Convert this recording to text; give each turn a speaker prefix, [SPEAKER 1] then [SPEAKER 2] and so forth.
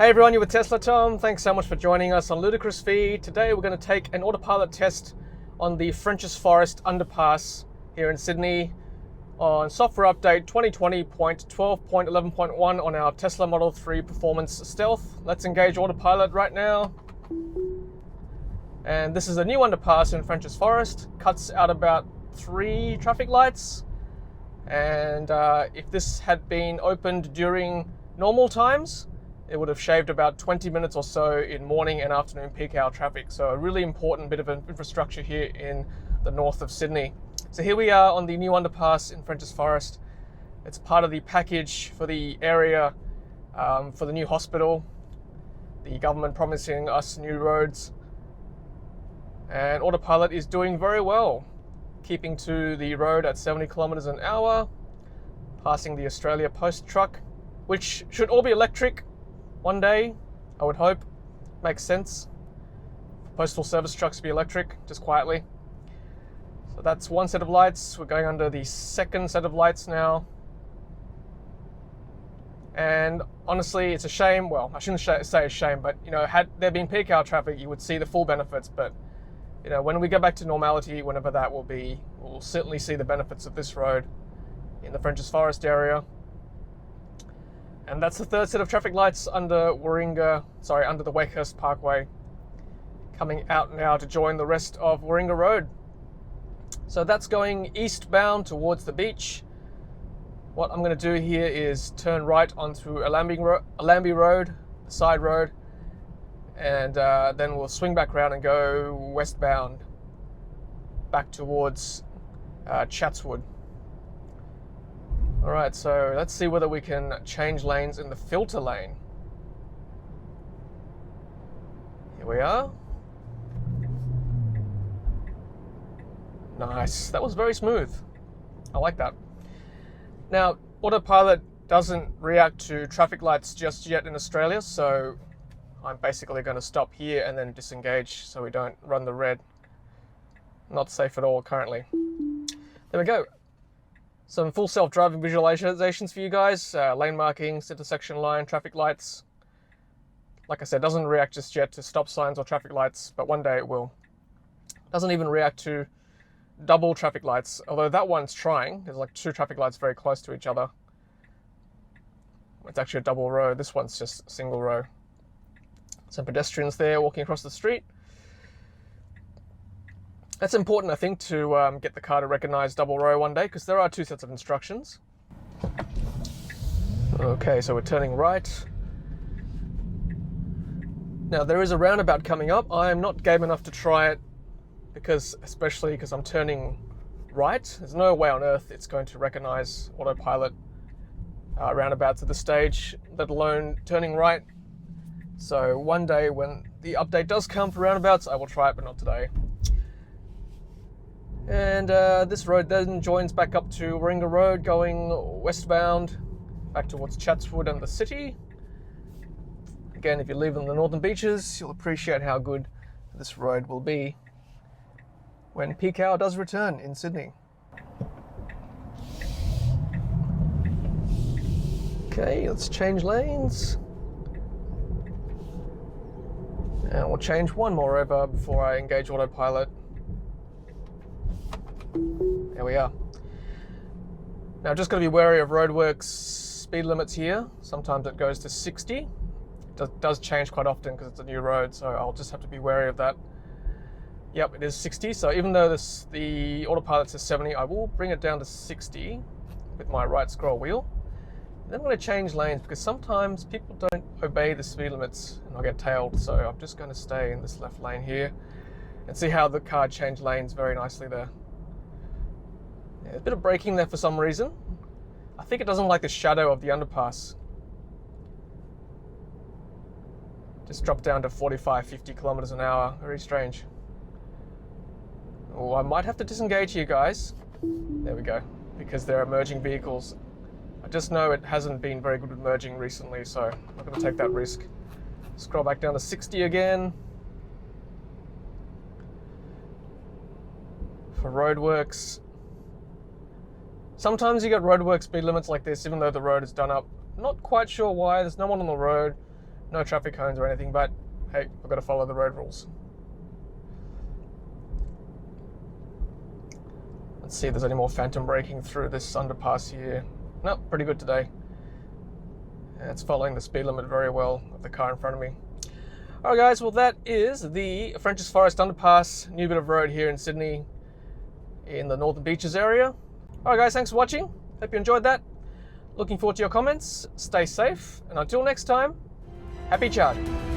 [SPEAKER 1] Hey everyone, you're with Tesla Tom. Thanks so much for joining us on Ludicrous Feed. Today we're going to take an Autopilot test on the Frenchs Forest Underpass here in Sydney on software update 2020.12.11.1 on our Tesla Model 3 Performance Stealth. Let's engage Autopilot right now. And this is a new underpass in Frenchs Forest. Cuts out about 3 traffic lights. And if this had been opened during normal times, it would have shaved about 20 minutes or so in morning and afternoon peak hour traffic. So a really important bit of infrastructure here in the north of Sydney. So here we are on the new underpass in Frenchs Forest. It's part of the package for the area, for the new hospital. The government promising us new roads. And Autopilot is doing very well, keeping to the road at 70 kilometers an hour, passing the Australia Post truck, which should all be electric one day, I would hope. Makes sense. Postal service trucks to be electric, just quietly. So that's one set of lights. We're going under the second set of lights now. And honestly, it's a shame. Well, I shouldn't say a shame, but you know, had there been peak hour traffic, you would see the full benefits. But you know, when we go back to normality, whenever that will be, we'll certainly see the benefits of this road in the Frenchs Forest area. And that's the third set of traffic lights under under the Wakehurst Parkway, coming out now to join the rest of Warringah Road. So that's going eastbound towards the beach. What I'm going to do here is turn right onto Allambie Road, the side road, and then we'll swing back around and go westbound, back towards Chatswood. Alright, so let's see whether we can change lanes in the filter lane. Here we are. Nice, that was very smooth. I like that. Now, Autopilot doesn't react to traffic lights just yet in Australia, so I'm basically going to stop here and then disengage so we don't run the red. Not safe at all currently. There we go. Some full self-driving visualizations for you guys. Lane markings, intersection line, traffic lights. Like I said, doesn't react just yet to stop signs or traffic lights, but one day it will. Doesn't even react to double traffic lights, although that one's trying. There's like 2 traffic lights very close to each other. It's actually a double row. This one's just a single row. Some pedestrians there walking across the street. That's important, I think, to get the car to recognize double row one day, because there are 2 sets of instructions. Okay, so we're turning right. Now, there is a roundabout coming up. I am not game enough to try it, especially because I'm turning right. There's no way on earth it's going to recognize Autopilot roundabouts at this stage, let alone turning right. So one day when the update does come for roundabouts, I will try it, but not today. And this road then joins back up to Warringah Road, going westbound, back towards Chatswood and the city. Again, if you live in the northern beaches, you'll appreciate how good this road will be when peak hour does return in Sydney. Okay, let's change lanes. And we'll change one more over before I engage Autopilot. There we are. Now, just got to be wary of roadworks speed limits here. Sometimes it goes to 60. It does change quite often because it's a new road, so I'll just have to be wary of that. Yep, it is 60. So even though the Autopilot says 70, I will bring it down to 60 with my right scroll wheel. And then I'm going to change lanes because sometimes people don't obey the speed limits and I'll get tailed. So I'm just going to stay in this left lane here and see how the car changed lanes very nicely there. Yeah, a bit of braking there for some reason. I think it doesn't like the shadow of the underpass. Just dropped down to 45, 50 kilometers an hour. Very strange. Oh, I might have to disengage here, guys. There we go. Because they're merging vehicles. I just know it hasn't been very good with merging recently, so I'm not going to take that risk. Scroll back down to 60 again. For roadworks. Sometimes you get roadwork speed limits like this, even though the road is done up. Not quite sure why. There's no one on the road. No traffic cones or anything, but hey, I've got to follow the road rules. Let's see if there's any more phantom braking through this underpass here. Nope, pretty good today. Yeah, it's following the speed limit very well of the car in front of me. Alright guys, well that is the Frenchs Forest Underpass, new bit of road here in Sydney in the Northern Beaches area. Alright guys, thanks for watching. Hope you enjoyed that. Looking forward to your comments. Stay safe, and until next time, happy charging.